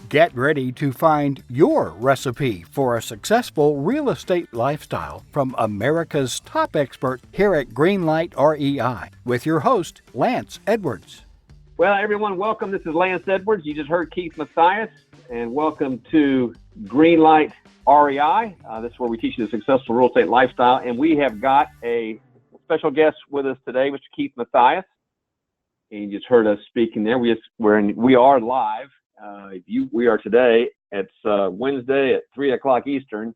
Get ready to find your recipe for a successful real estate lifestyle from America's top expert here at Greenlight REI with your host, Lance Edwards. Well, everyone, welcome. This is Lance Edwards. You just heard Keith Mathias, and welcome to Greenlight REI. This is where we teach you the successful real estate lifestyle, and we have got a special guest with us today, Mr. Keith Mathias. And you just heard us speaking there. We are live. We are today. It's Wednesday at 3 o'clock Eastern.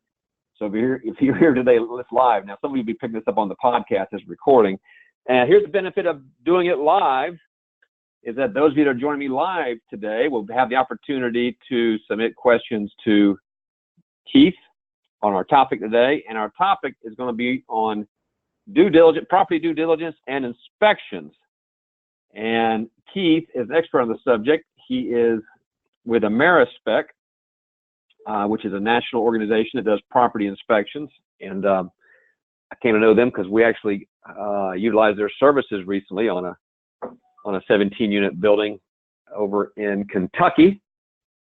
So if you're here today, it's live. Now, somebody will be picking this up on the podcast as recording. And here's the benefit of doing it live, is that those of you that are joining me live today will have the opportunity to submit questions to Keith on our topic today. And our topic is going to be on property due diligence and inspections. And Keith is an expert on the subject. He is with Amerispec, which is a national organization that does property inspections. And I came to know them because we actually utilized their services recently on a 17-unit building over in Kentucky,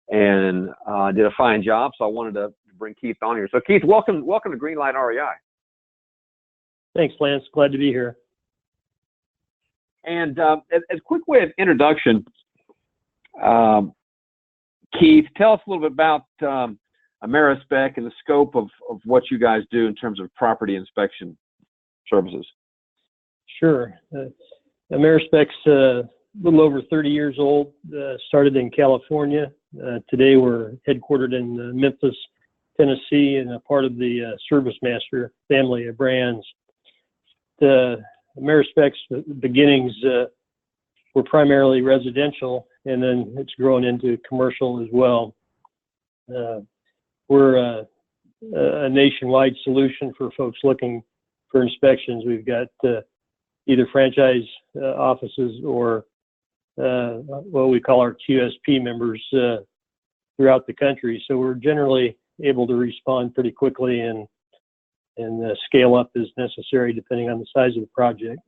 and did a fine job. So I wanted to bring Keith on here. So Keith, welcome to Greenlight REI. Thanks, Lance. Glad to be here. And as a quick way of introduction, Keith, tell us a little bit about Amerispec and the scope of what you guys do in terms of property inspection services. Sure. Amerispec's a little over 30 years old, started in California. Today we're headquartered in Memphis, Tennessee, and a part of the ServiceMaster family of brands. The Amerispec's beginnings were primarily residential, and then it's grown into commercial as well. We're a nationwide solution for folks looking for inspections. We've got either franchise offices or what we call our QSP members throughout the country. So we're generally able to respond pretty quickly and scale up as necessary depending on the size of the project.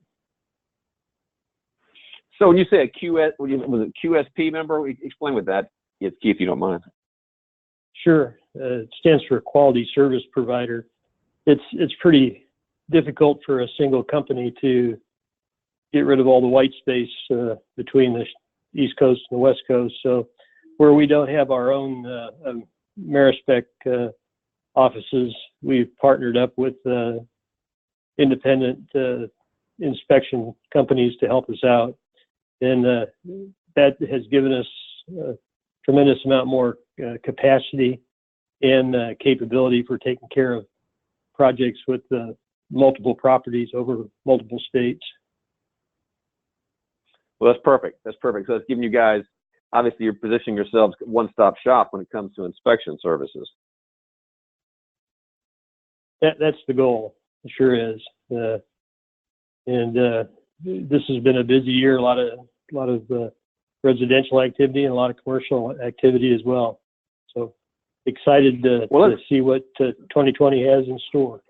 So when you say was it QSP member? Explain what that is, Keith, if you don't mind. Sure. It stands for Quality Service Provider. It's pretty difficult for a single company to get rid of all the white space between the East Coast and the West Coast. So where we don't have our own Amerispec offices, we've partnered up with independent inspection companies to help us out. And that has given us a tremendous amount more capacity and capability for taking care of projects with multiple properties over multiple states. Well, that's perfect. So it's giving you guys, obviously you're positioning yourselves one-stop shop when it comes to inspection services. That's the goal. It sure is. This has been a busy year, a lot of residential activity and a lot of commercial activity as well. So excited to see what 2020 has in store.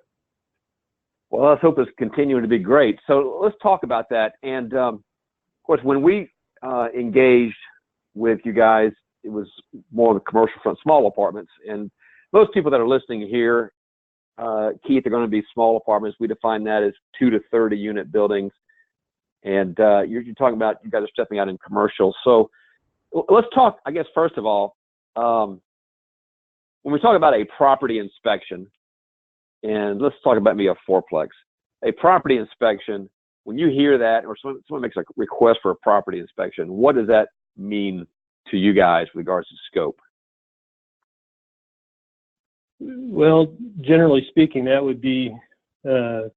Well, let's hope it's continuing to be great. So let's talk about that. And of course, when we engaged with you guys, it was more on the commercial front, small apartments. And most people that are listening here, Keith, are going to be small apartments. We define that as 2 to 30 unit buildings. And you're talking about you guys are stepping out in commercial. So let's talk, I guess, first of all, when we talk about a property inspection, and let's talk about maybe a fourplex. A property inspection, when you hear that, or someone makes a request for a property inspection, what does that mean to you guys with regards to scope? Well, generally speaking, that would be a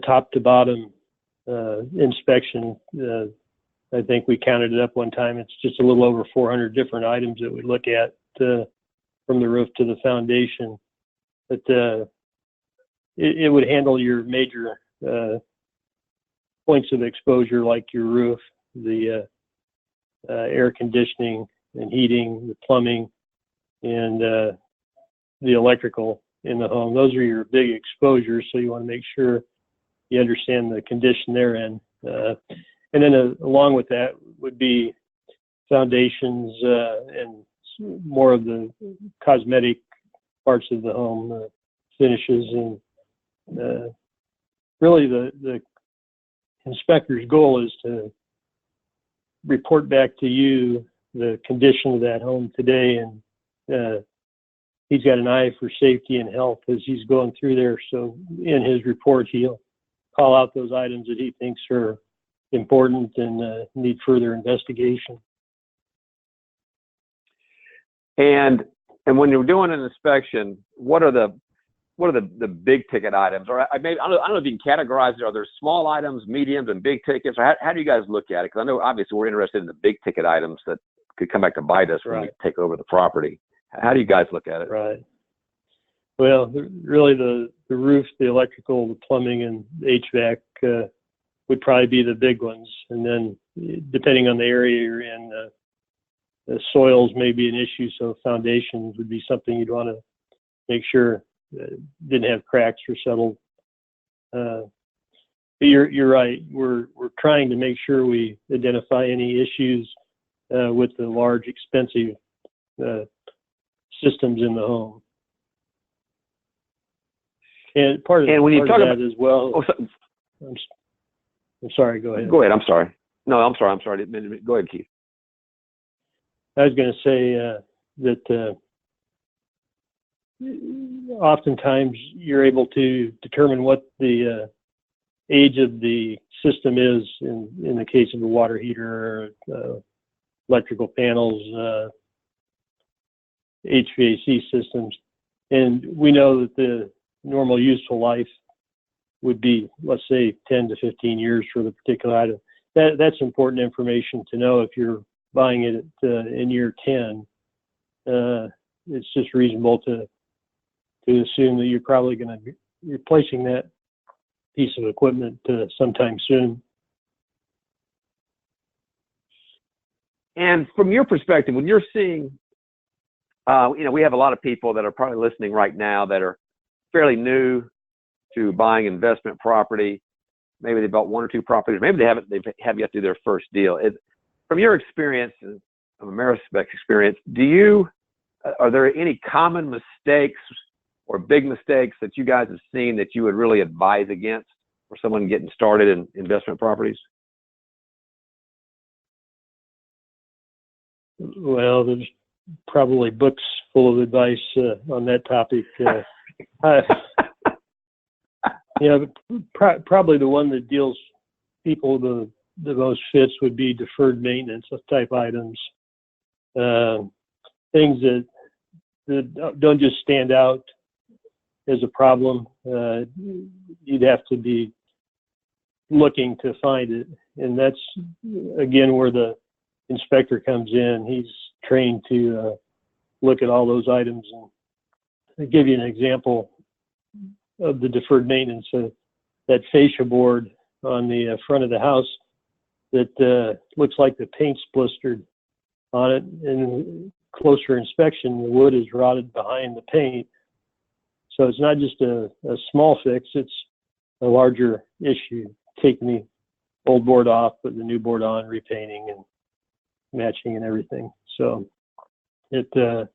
top to bottom inspection. I think we counted it up one time. It's just a little over 400 different items that we look at from the roof to the foundation. But it would handle your major points of exposure like your roof, the air conditioning and heating, the plumbing, and the electrical in the home. Those are your big exposures, so you want to make sure you understand the condition they're in. And then along with that would be foundations and more of the cosmetic parts of the home, finishes, and really the inspector's goal is to report back to you the condition of that home today, and he's got an eye for safety and health as he's going through there. So in his report, he'll call out those items that he thinks are important and need further investigation. And when you're doing an inspection, what are the big ticket items? Or I don't know if you can categorize it. Are there small items, mediums, and big tickets? Or how do you guys look at it? Because I know obviously we're interested in the big ticket items that could come back to bite us when we take over the property. How do you guys look at it? Right. Well, really the roof, the electrical, the plumbing, and the HVAC would probably be the big ones. And then depending on the area you're in, the soils may be an issue. So foundations would be something you'd want to make sure didn't have cracks or settled. You're right. We're trying to make sure we identify any issues with the large, expensive systems in the home. And part of that as well. Oh, I'm sorry. Go ahead. Go ahead. I'm sorry. No, I'm sorry. Go ahead, Keith. I was going to say that oftentimes you're able to determine what the age of the system is in the case of a water heater, electrical panels, HVAC systems. And we know that the normal useful life would be, let's say, 10 to 15 years for the particular item. That's important information to know if you're buying it in year 10. It's just reasonable to assume that you're probably going to be replacing that piece of equipment sometime soon. And from your perspective, when you're seeing, we have a lot of people that are probably listening right now that are fairly new to buying investment property. Maybe they bought one or two properties. Maybe they have yet to do their first deal. From your experience, from AmeriSpec's experience, are there any common mistakes or big mistakes that you guys have seen that you would really advise against for someone getting started in investment properties? Well, there's probably books full of advice on that topic. Probably the one that deals people the most fits would be deferred maintenance type items, things that don't just stand out as a problem. You'd have to be looking to find it, and that's again where the inspector comes in. He's trained to look at all those items. And I'll give you an example of the deferred maintenance. That fascia board on the front of the house that looks like the paint's blistered on it, and closer inspection, the wood is rotted behind the paint. So it's not just a small fix, it's a larger issue. Taking the old board off, putting the new board on, repainting and matching and everything. So those are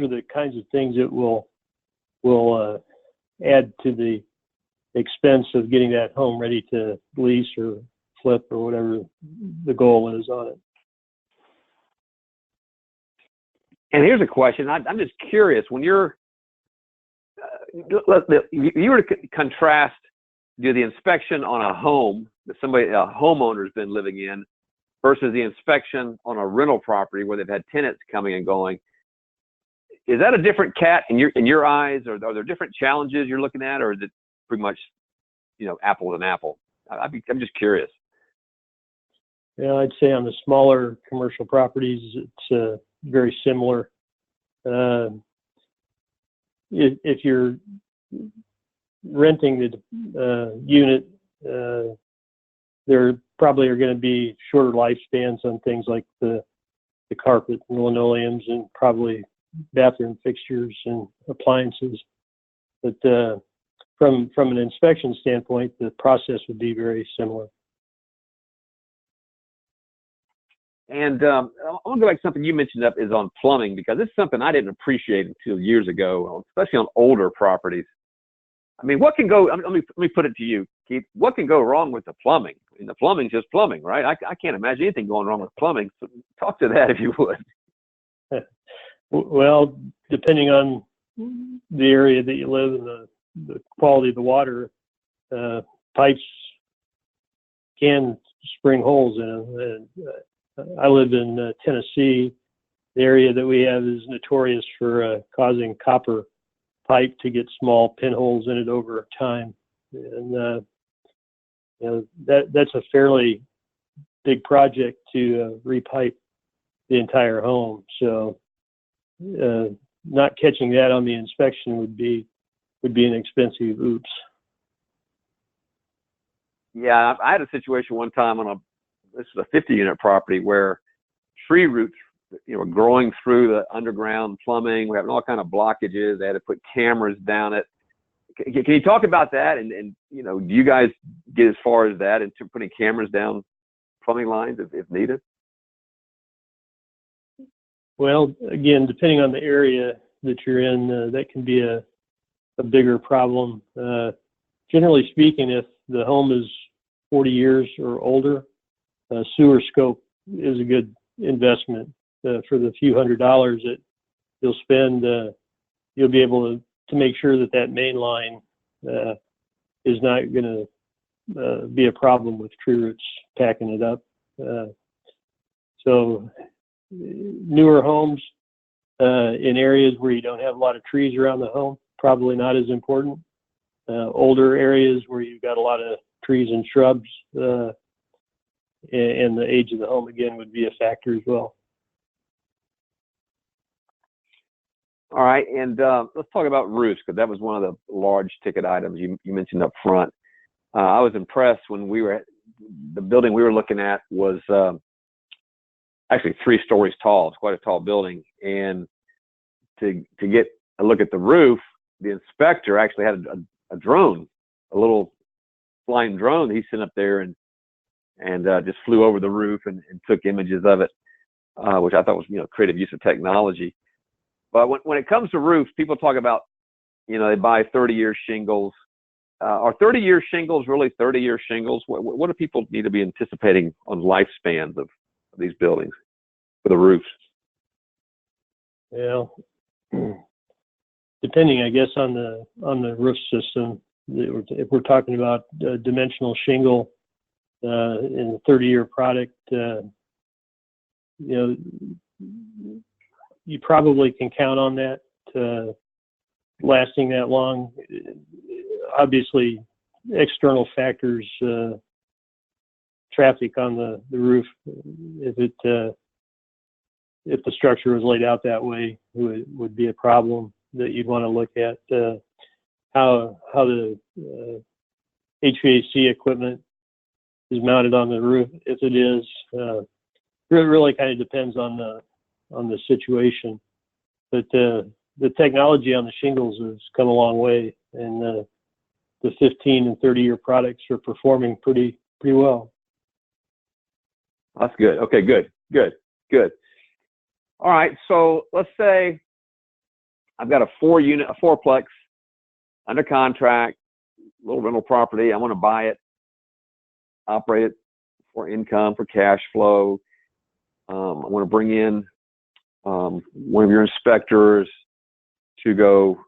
the kinds of things that will add to the expense of getting that home ready to lease or flip or whatever the goal is on it. And here's a question. I'm just curious. When you're, if you were to contrast, do the inspection on a home that a homeowner's been living in versus the inspection on a rental property where they've had tenants coming and going, is that a different cat in your eyes? Or are there different challenges you're looking at, or is it pretty much, apple with an apple? I'm just curious. Yeah, I'd say on the smaller commercial properties, it's very similar. If you're renting the unit, there probably are going to be shorter lifespans on things like the carpet and linoleums, and probably bathroom fixtures and appliances. But from an inspection standpoint, the process would be very similar. And I want to go back to something you mentioned up is on plumbing, because this is something I didn't appreciate until years ago, especially on older properties. I mean, what can go? Let me put it to you, Keith. What can go wrong with the plumbing? I mean, the plumbing's just plumbing, right? I can't imagine anything going wrong with plumbing. So talk to that if you would. Well, depending on the area that you live and the quality of the water, pipes can spring holes in them. And, I live in Tennessee. The area that we have is notorious for causing copper pipe to get small pinholes in it over time, and that's a fairly big project to repipe the entire home. So not catching that on the inspection would be an expensive oops. Yeah, I had a situation one time this is a 50-unit property where tree roots, were growing through the underground plumbing. We're having all kind of blockages. They had to put cameras down it. Can you talk about that? And do you guys get as far as that into putting cameras down plumbing lines if needed? Well, again, depending on the area that you're in, that can be a bigger problem. Generally speaking, if the home is 40 years or older, sewer scope is a good investment. For the few $100s that you'll spend, you'll be able to make sure that main line is not going to be a problem with tree roots packing it up. So newer homes in areas where you don't have a lot of trees around the home, probably not as important. Older areas where you've got a lot of trees and shrubs, and the age of the home again would be a factor as well. All right, and let's talk about roofs, because that was one of the large ticket items you mentioned up front. I was impressed when the building we were looking at was actually 3 stories tall. It's quite a tall building, and to get a look at the roof, the inspector actually had a drone, a little flying drone he sent up there and just flew over the roof and took images of it, which I thought was creative use of technology. But when it comes to roofs, people talk about, they buy 30-year shingles. Are 30-year shingles really 30-year shingles? What do people need to be anticipating on lifespans of these buildings for the roofs? Well, depending, I guess, on the roof system, if we're talking about dimensional shingle in a 30-year product, you probably can count on that lasting that long. Obviously, external factors, traffic on the roof, if the structure was laid out that way, would be a problem that you'd want to look at. How the HVAC equipment is mounted on the roof, if it is, it really kind of depends on the situation. But the technology on the shingles has come a long way, and the 15 and 30-year products are performing pretty well. That's good. Okay, good. All right, so let's say I've got a 4-plex under contract, little rental property. I want to buy it, operate it for income, for cash flow. I want to bring in one of your inspectors to go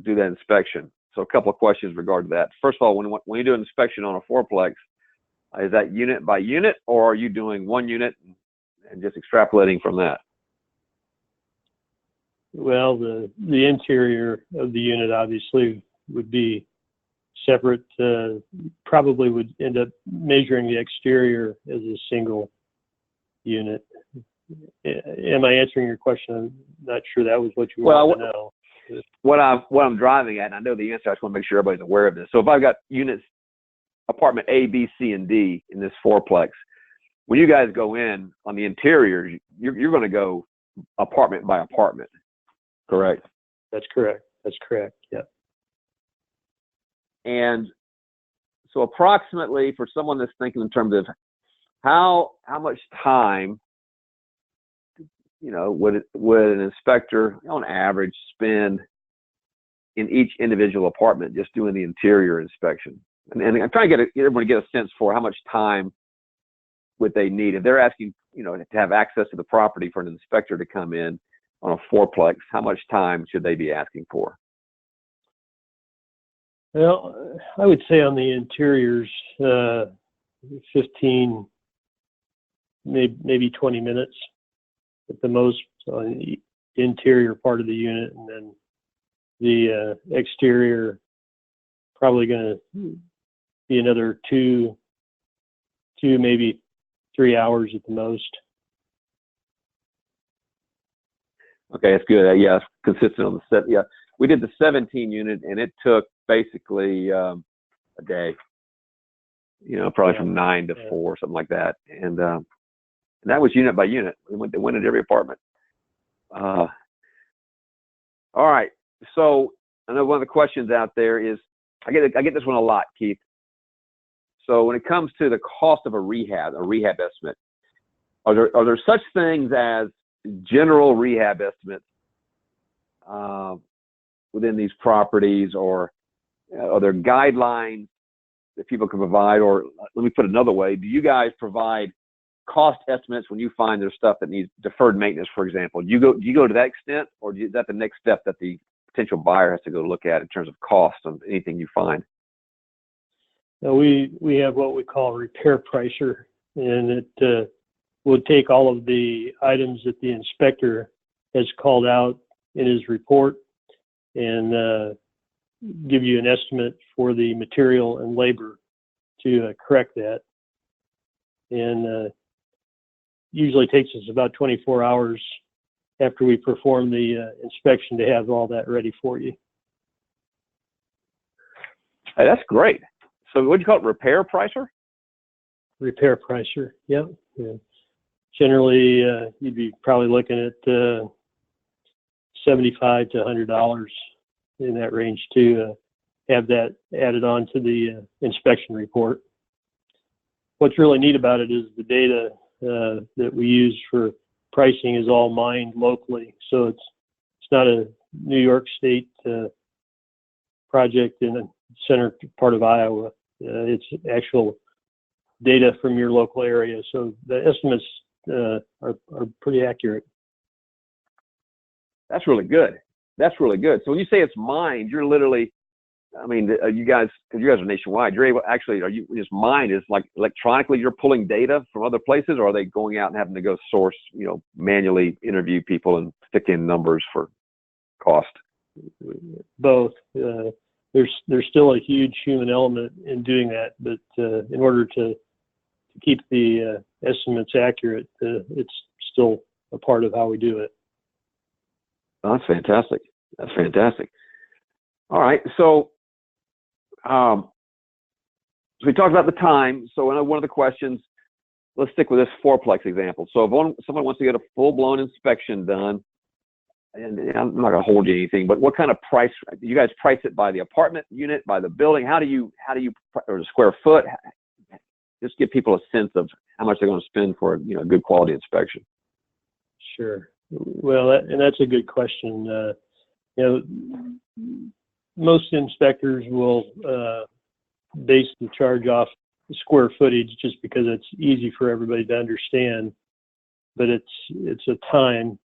do that inspection. So a couple of questions regarding that. First of all, when you do an inspection on a 4-plex, is that unit by unit, or are you doing one unit and just extrapolating from that? Well, the interior of the unit obviously would be separate. Probably would end up measuring the exterior as a single unit. Am I answering your question? I'm not sure that was what you wanted to know. What I'm driving at, and I know the answer, I just want to make sure everybody's aware of this. So if I've got units, apartment A, B, C, and D in this 4-plex, when you guys go in on the interior, you're going to go apartment by apartment, correct? That's correct. Yeah. And so approximately, for someone that's thinking in terms of how much time would an inspector on average spend in each individual apartment just doing the interior inspection? And I'm trying to get everyone to get a sense for how much time would they need if they're asking, to have access to the property for an inspector to come in on a fourplex. How much time should they be asking for? Well, I would say on the interiors, 15, maybe 20 minutes at the most on the interior part of the unit, and then the exterior probably going to be another two, maybe 3 hours at the most. Okay, that's good. Yeah, it's consistent on the set. Yeah, we did the 17 unit, and it took basically a day. Probably from 9 to 4, something like that. And that was unit by unit. They went into every apartment. All right. So I know one of the questions out there is, I get this one a lot, Keith. So when it comes to the cost of a rehab estimate, are there such things as general rehab estimates within these properties, or are there guidelines that people can provide? Or let me put it another way: do you guys provide cost estimates when you find there's stuff that needs deferred maintenance, for example? Do you go to that extent, or is that the next step that the potential buyer has to go look at in terms of cost of anything you find? Now we have what we call a repair pricer, and it will take all of the items that the inspector has called out in his report and give you an estimate for the material and labor to correct that. And usually takes us about 24 hours after we perform the inspection to have all that ready for you. Hey, that's great. So what do you call it, repair pricer? Repair pricer, yeah. Generally, you'd be probably looking at $75 to $100 in that range to have that added on to the inspection report. What's really neat about it is the data that we use for pricing is all mined locally. So it's not a New York State project in the center part of Iowa. It's actual data from your local area. So the estimates are pretty accurate. That's really good. That's really good. So when you say it's mined, you're literally, you guys, because you guys are nationwide, you're able, actually, are you just mined is like electronically you're pulling data from other places, or are they going out and having to go source, manually interview people and stick in numbers for cost? Both. There's still a huge human element in doing that, but in order to keep the estimates accurate, it's still a part of how we do it. Oh, that's fantastic. That's fantastic. All right. So we talked about the time. So one of the questions, let's stick with this fourplex example. So if someone wants to get a full-blown inspection done, and I'm not going to hold you anything, but what kind of price? Do you guys price it by the apartment unit, by the building? How do you, or the square foot? Just give people a sense of how much they're going to spend for a good quality inspection. Sure. Well, that's a good question. Most inspectors will base the charge off the square footage just because it's easy for everybody to understand. But it's a time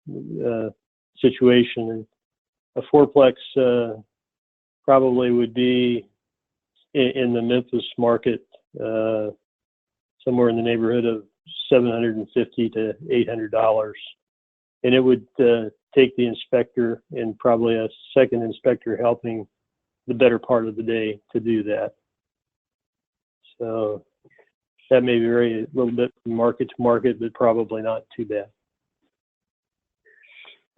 situation. And a fourplex probably would be in the Memphis market somewhere in the neighborhood of $750 to $800. And it would take the inspector and probably a second inspector helping the better part of the day to do that. So that may vary a little bit from market to market, but probably not too bad.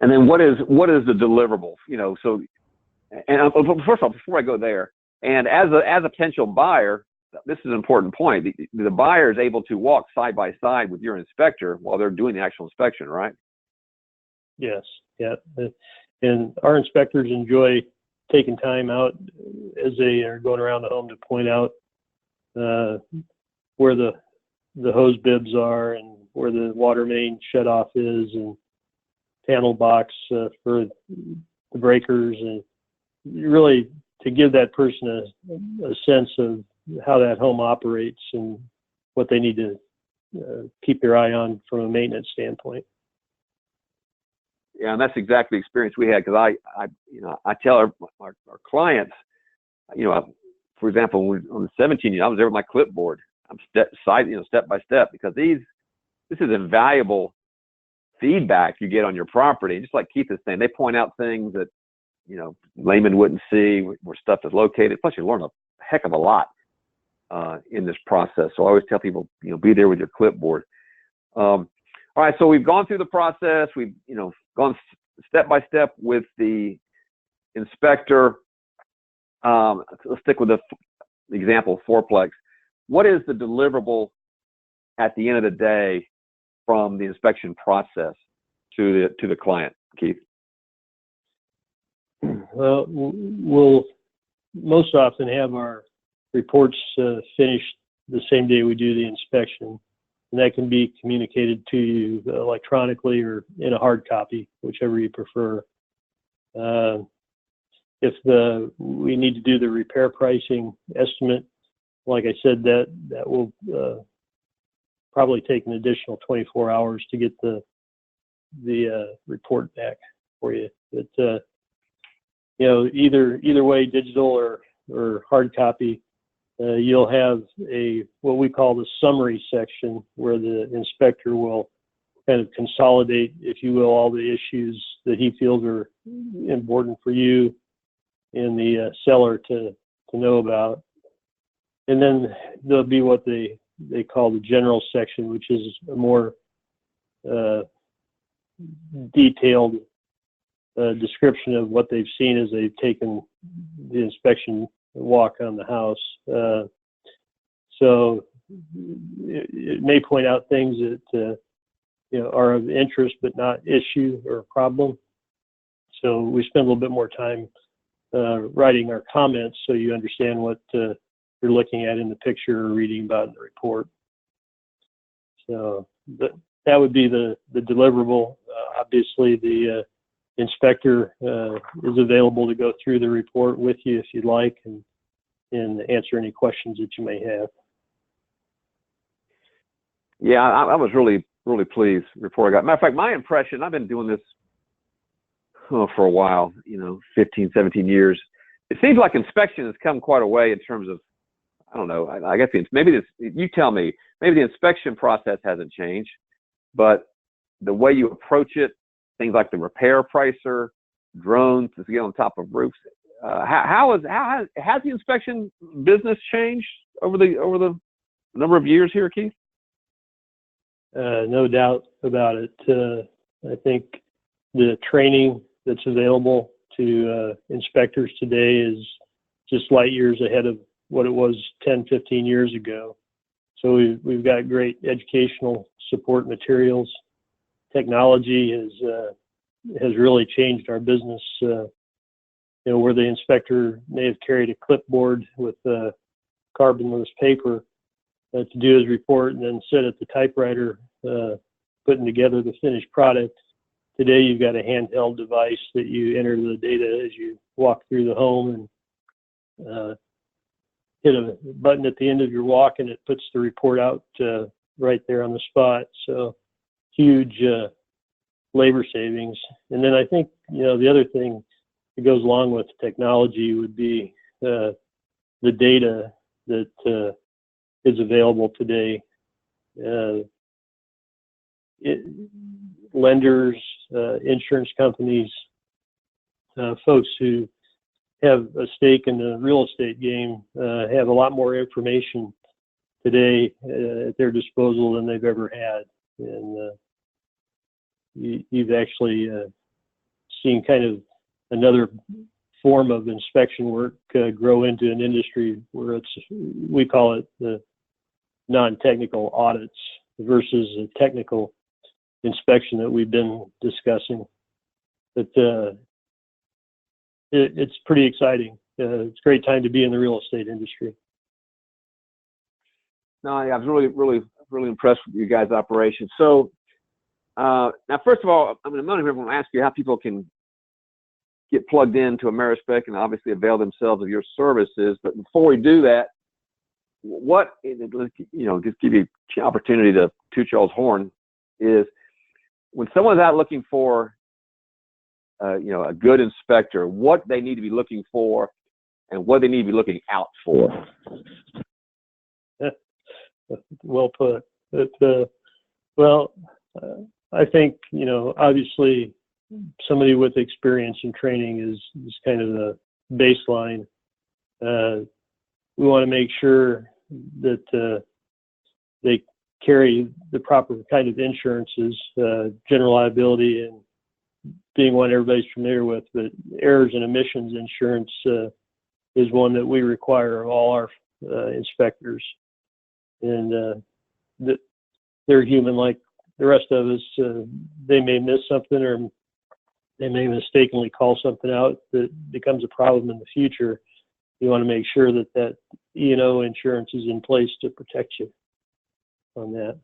And then what is the deliverable? So, and first of all, before I go there, and as a potential buyer, this is an important point. The buyer is able to walk side by side with your inspector while they're doing the actual inspection, right? Yes. Yeah. And our inspectors enjoy taking time out as they are going around the home to point out where the hose bibs are and where the water main shut off is, and panel box for the breakers, and really to give that person a sense of how that home operates and what they need to keep their eye on from a maintenance standpoint. Yeah, and that's exactly the experience we had, because I tell our clients, for example, on the 17, I was there with my clipboard. I'm step by step, because this is invaluable feedback you get on your property. Just like Keith is saying, they point out things that laymen wouldn't see where stuff is located. Plus, you learn a heck of a lot in this process. So I always tell people, be there with your clipboard. All right, so we've gone through the process. We've gone step by step with the inspector. Let's stick with the example fourplex. What is the deliverable at the end of the day from the inspection process to the client, Keith? Well, we'll most often have our reports finished the same day we do the inspection, and that can be communicated to you electronically or in a hard copy, whichever you prefer. If we need to do the repair pricing estimate, like I said, that will probably take an additional 24 hours to get the report back for you. But either way, digital or hard copy, you'll have what we call the summary section, where the inspector will kind of consolidate, if you will, all the issues that he feels are important for you and the seller to know about. And then there'll be what they call the general section, which is a more detailed description of what they've seen as they've taken the inspection walk on the house. So it may point out things that are of interest but not issue or problem. So we spend a little bit more time writing our comments so you understand what you're looking at in the picture or reading about in the report. So that would be the deliverable. Obviously, the inspector is available to go through the report with you if you'd like, and answer any questions that you may have. Yeah, I was really, really pleased before I got. Matter of fact, my impression, I've been doing this for a while, 15, 17 years. It seems like inspection has come quite a way in terms of, I don't know, I guess you tell me, maybe the inspection process hasn't changed, but the way you approach it, things like the repair pricer, drones to get on top of roofs. Has the inspection business changed over the number of years here, Keith? No doubt about it. I think the training that's available to inspectors today is just light years ahead of what it was 10, 15 years ago. So we've got great educational support materials. Technology has really changed our business. Where the inspector may have carried a clipboard with carbonless paper to do his report and then sit at the typewriter putting together the finished product. Today you've got a handheld device that you enter the data as you walk through the home, and hit a button at the end of your walk and it puts the report out right there on the spot. So huge labor savings. And then I think the other thing that goes along with technology would be the data that is available today. Lenders, insurance companies, folks who have a stake in the real estate game have a lot more information today at their disposal than they've ever had. And you've actually seen kind of another form of inspection work grow into an industry where we call it the non-technical audits versus a technical inspection that we've been discussing. But it's pretty exciting. It's a great time to be in the real estate industry. No, I was really, really, really impressed with you guys' operation. So Now, first of all, I'm not even going to ask you how people can get plugged into AmeriSpec and obviously avail themselves of your services. But before we do that, just give you an opportunity to toot y'all's horn, is when someone's out looking for, a good inspector, what they need to be looking for and what they need to be looking out for. Well put. I think, obviously somebody with experience and training is kind of the baseline. We want to make sure that they carry the proper kind of insurances, general liability and being one everybody's familiar with, but errors and omissions insurance is one that we require of all our inspectors. And they're human like the rest of us. They may miss something, or they may mistakenly call something out that becomes a problem in the future. You want to make sure that E&O insurance is in place to protect you on that.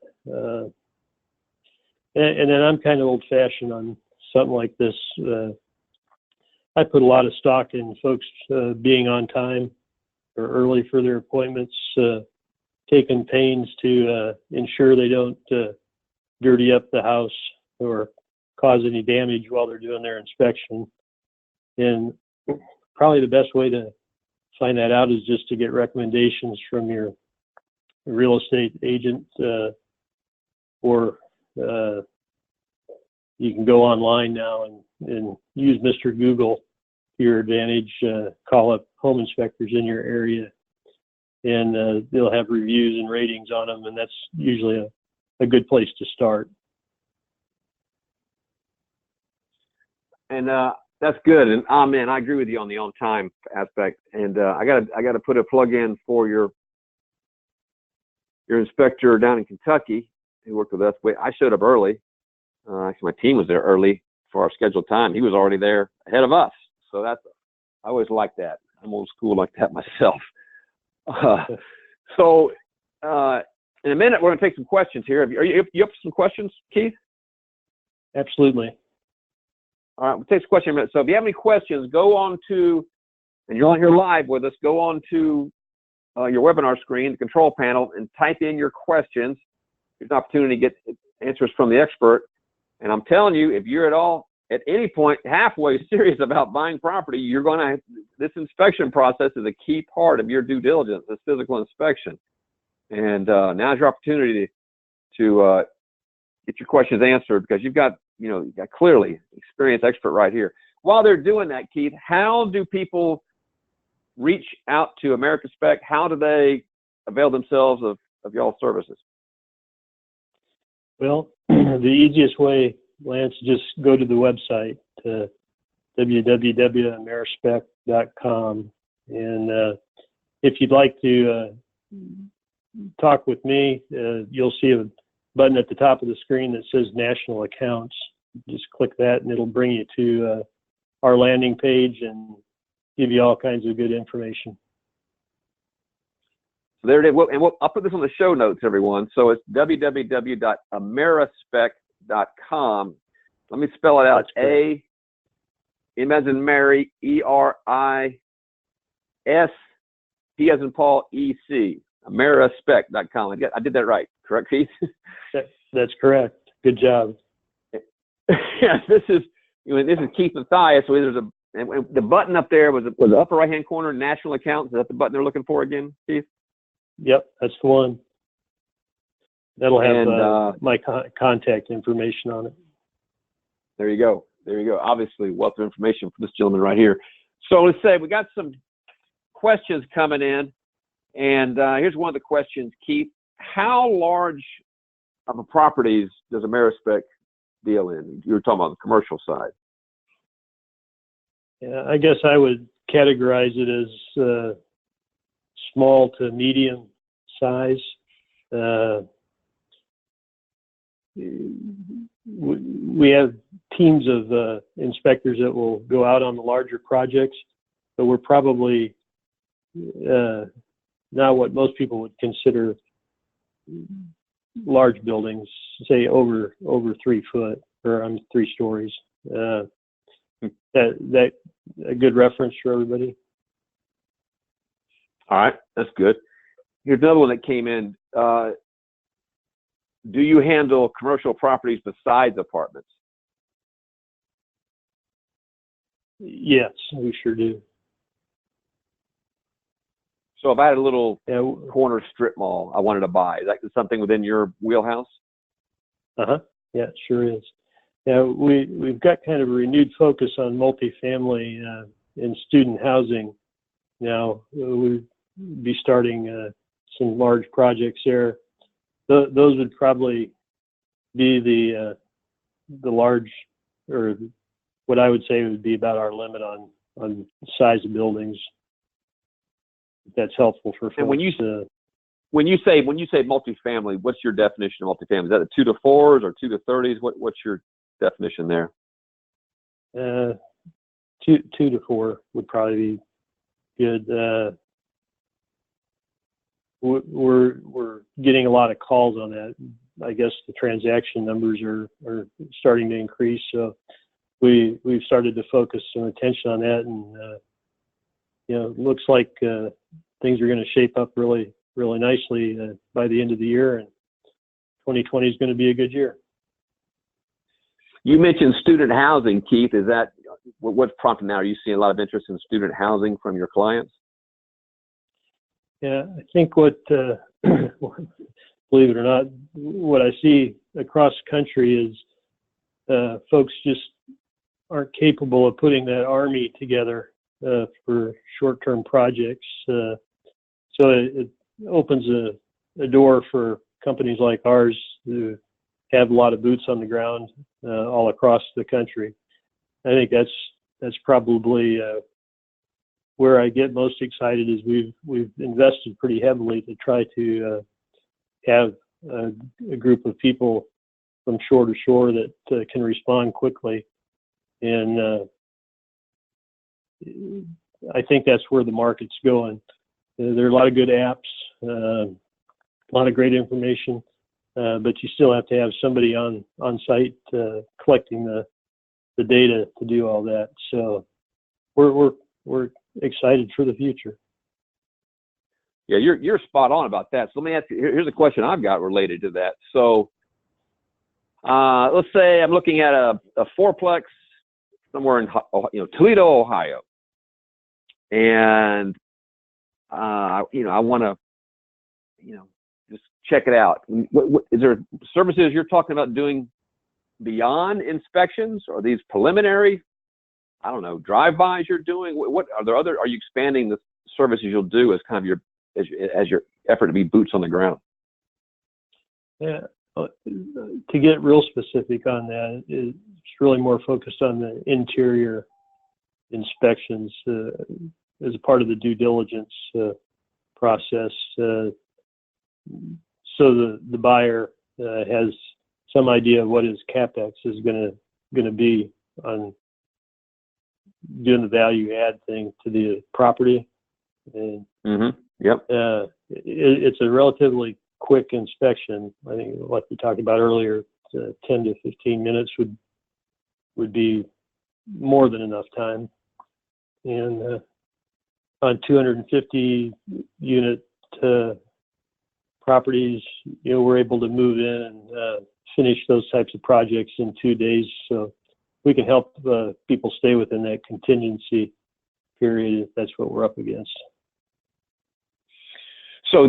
And then I'm kind of old-fashioned on something like this. I put a lot of stock in folks being on time or early for their appointments, taking pains to ensure they don't dirty up the house or cause any damage while they're doing their inspection. And probably the best way to find that out is just to get recommendations from your real estate agent, or you can go online now and use Mr. Google to your advantage. Call up home inspectors in your area, and they'll have reviews and ratings on them, and that's usually a good place to start. And that's good. And I agree with you on the on-time aspect. And I got to put a plug in for your inspector down in Kentucky who worked with us. I showed up early. Actually, my team was there early for our scheduled time. He was already there ahead of us. So I always like that. I'm old school like that myself. So in a minute, we're going to take some questions here. Are you up for some questions, Keith? Absolutely. All right, we'll take some questions in a minute. So if you have any questions, go on to, and you're on here live with us, go on to your webinar screen, the control panel, and type in your questions. There's an opportunity to get answers from the expert. And I'm telling you, if you're at any point halfway serious about buying property, this inspection process is a key part of your due diligence, this physical inspection. And now's your opportunity to get your questions answered, because you've got clearly experienced expert right here. While they're doing that, Keith, how do people reach out to AmeriSpec? How do they avail themselves of y'all's services? Well, the easiest way, Lance, just go to the website, www.amerispec.com. And if you'd like to talk with me, you'll see a button at the top of the screen that says National Accounts. Just click that and it'll bring you to our landing page and give you all kinds of good information. So there it is. And I'll put this on the show notes, everyone. So it's www.amerispec.com. Let me spell it out. A, M as in Mary, E-R-I-S, P as in Paul, E-C. AmeriSpec.com. I did that right. Correct, Keith? That's correct. Good job. Yeah, this is Keith Mathias. So the button up there was the upper right-hand corner, National Accounts. Is that the button they're looking for again, Keith? Yep, that's the one. That'll have my contact information on it. There you go. Obviously, wealth of information for this gentleman right here. So let's say we got some questions coming in, and here's one of the questions, Keith. How large of a properties does AmeriSpec deal in? You were talking about the commercial side. Yeah, I guess I would categorize it as small to medium size. We have teams of inspectors that will go out on the larger projects, but we're probably not what most people would consider large buildings, say over 3 foot or 3 stories. That a good reference for everybody. All right, that's good. Here's another one that came in. Do you handle commercial properties besides apartments? Yes, we sure do. So if I had a little corner strip mall I wanted to buy, is that something within your wheelhouse? Yeah, it sure is. Yeah, we've got kind of a renewed focus on multifamily and student housing. Now we'll be starting some large projects there. Those would probably be the large, or what I would say would be about our limit on size of buildings. If that's helpful for folks. And when you say multifamily, what's your definition of multifamily? Is that the 2 to 4s or 2 to 30s? What's your definition there? 2 to 4 would probably be good. We're getting a lot of calls on that. I guess the transaction numbers are starting to increase, so we've started to focus some attention on that, and it looks like things are going to shape up really nicely by the end of the year, and 2020 is going to be a good year. You mentioned student housing, Keith. Is that what's prompting now? Are you seeing a lot of interest in student housing from your clients? Yeah, I think what, believe it or not, what I see across the country is folks just aren't capable of putting that army together for short-term projects. So it opens a door for companies like ours who have a lot of boots on the ground all across the country. I think that's probably where I get most excited. Is we've invested pretty heavily to try to have a group of people from shore to shore that can respond quickly, and I think that's where the market's going. There are a lot of good apps, a lot of great information, but you still have to have somebody on site collecting the data to do all that. So we're excited for the future. Yeah, you're spot on about that. So let me ask you. Here's a question I've got related to that. So let's say I'm looking at a fourplex somewhere in Toledo, Ohio, and I want to just check it out. What is there services you're talking about doing beyond inspections? Or are these preliminary, I don't know, drive-bys you're doing? What are there other? Are you expanding the services you'll do as kind of your effort to be boots on the ground? Yeah, to get real specific on that, it's really more focused on the interior inspections as a part of the due diligence process. So the buyer has some idea of what his capex is going to be on doing the value add thing to the property. And Yep. It's a relatively quick inspection. I think, like we talked about earlier, 10 to 15 minutes would be more than enough time. And on 250 unit properties, we're able to move in and finish those types of projects in 2 days. So we can help people stay within that contingency period if that's what we're up against. So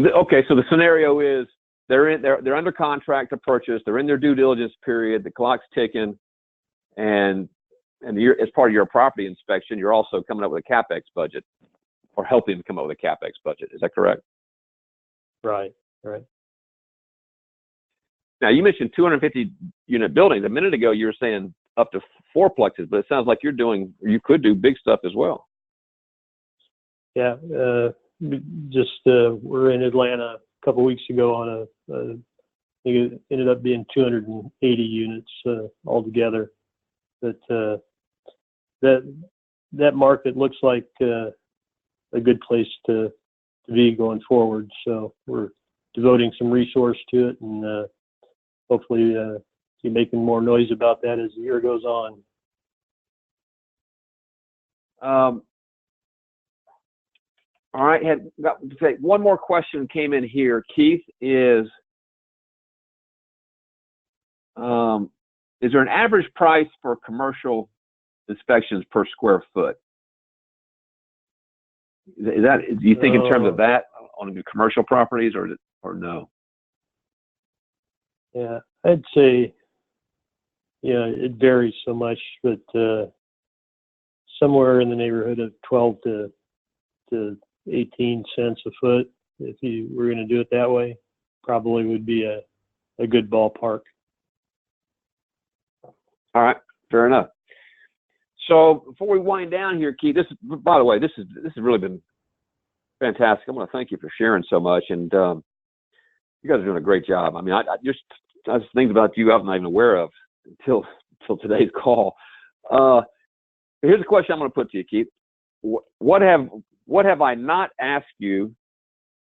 so the scenario is they're under contract to purchase. They're in their due diligence period. The clock's ticking, and as part of your property inspection, you're also coming up with a capex budget, or helping them come up with a capex budget. Is that correct? Right. Now you mentioned 250 unit buildings. A minute ago you were saying up to fourplexes, but it sounds like you could do big stuff as well. Yeah. We're in Atlanta a couple weeks ago on it ended up being 280 units altogether. But that market looks like a good place to be going forward. So we're devoting some resource to it, and hopefully be making more noise about that as the year goes on. All right, one more question came in here, Keith, is there an average price for commercial inspections per square foot? Do you think in terms of that on the commercial properties, or no? Yeah, I'd say, it varies so much, but somewhere in the neighborhood of 12 to 18 cents a foot, if you were going to do it that way, probably would be a good ballpark. All right, fair enough. So before we wind down here, Keith, by the way, this has really been fantastic. I want to thank you for sharing so much, and you guys are doing a great job. I mean, I just things about you I was not even aware of until today's call. Here's a question I'm going to put to you, Keith. What have I not asked you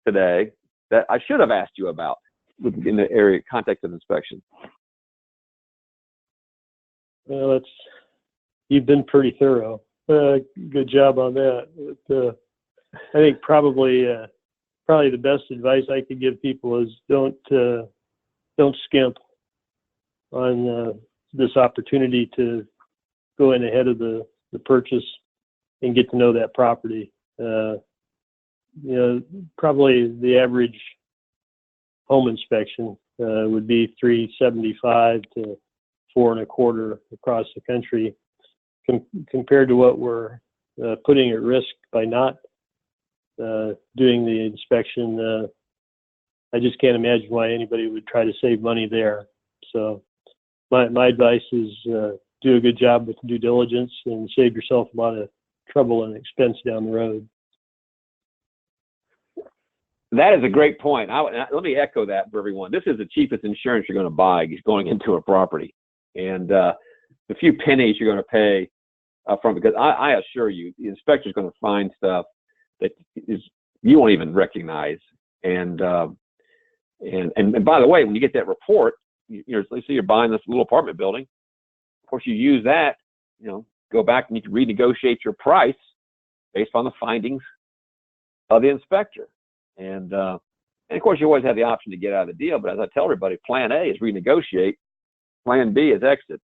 today that I should have asked you about in the area context of inspection? Well, you've been pretty thorough. Good job on that. I think probably the best advice I could give people is don't skimp on this opportunity to go in ahead of the purchase and get to know that property. Probably the average home inspection would be $375 to $425 across the country, compared to what we're putting at risk by not doing the inspection. I just can't imagine why anybody would try to save money there. So my advice is do a good job with due diligence and save yourself a lot of trouble and expense down the road. That is a great point. Let me echo that for everyone. This is the cheapest insurance you're going to buy going into a property. And the few pennies you're going to pay because I assure you, the inspector's going to find stuff that you won't even recognize. And by the way, when you get that report, let's say you're buying this little apartment building. Of course, you use that, go back and you can renegotiate your price based on the findings of the inspector. And of course, you always have the option to get out of the deal. But as I tell everybody, plan A is renegotiate. Plan B is exit.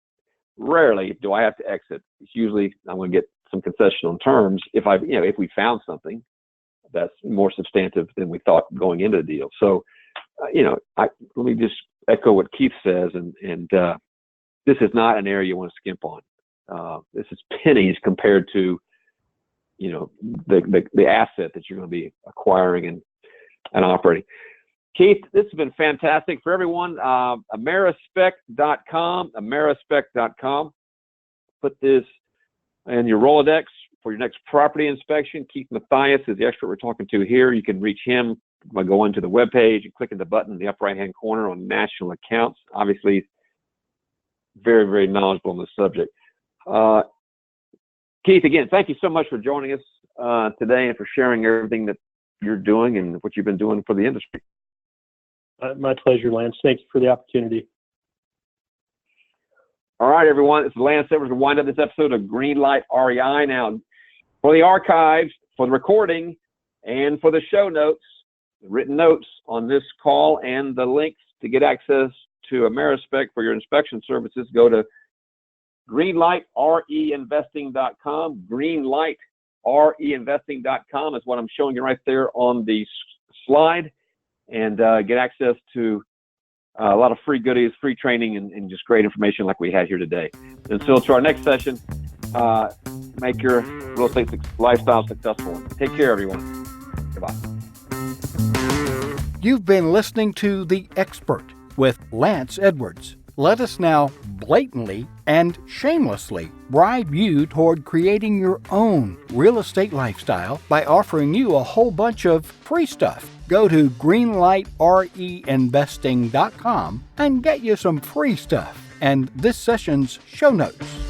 Rarely do I have to exit. It's usually I'm going to get some concession on terms if we found something that's more substantive than we thought going into the deal. So, let me just echo what Keith says, and this is not an area you want to skimp on. This is pennies compared to, the asset that you're going to be acquiring and operating. Keith, this has been fantastic for everyone. Amerispec.com. Put this in your Rolodex for your next property inspection. Keith Mathias is the expert we're talking to here. You can reach him by going to the webpage and clicking the button in the upper right-hand corner on national accounts. Obviously, very, very knowledgeable on the subject. Keith, again, thank you so much for joining us today and for sharing everything that you're doing and what you've been doing for the industry. My pleasure, Lance. Thank you for the opportunity. All right, everyone. This is Lance Edwards to wind up this episode of Greenlight REI. Now, for the archives, for the recording, and for the show notes, the written notes on this call, and the links to get access to Amerispec for your inspection services, go to greenlightreinvesting.com. Greenlightreinvesting.com is what I'm showing you right there on the slide. And get access to a lot of free goodies, free training, and just great information like we had here today. Until to our next session, make your real estate lifestyle successful. Take care, everyone. Goodbye. You've been listening to The Expert with Lance Edwards. Let us now blatantly and shamelessly bribe you toward creating your own real estate lifestyle by offering you a whole bunch of free stuff. Go to greenlightreinvesting.com and get you some free stuff and this session's show notes.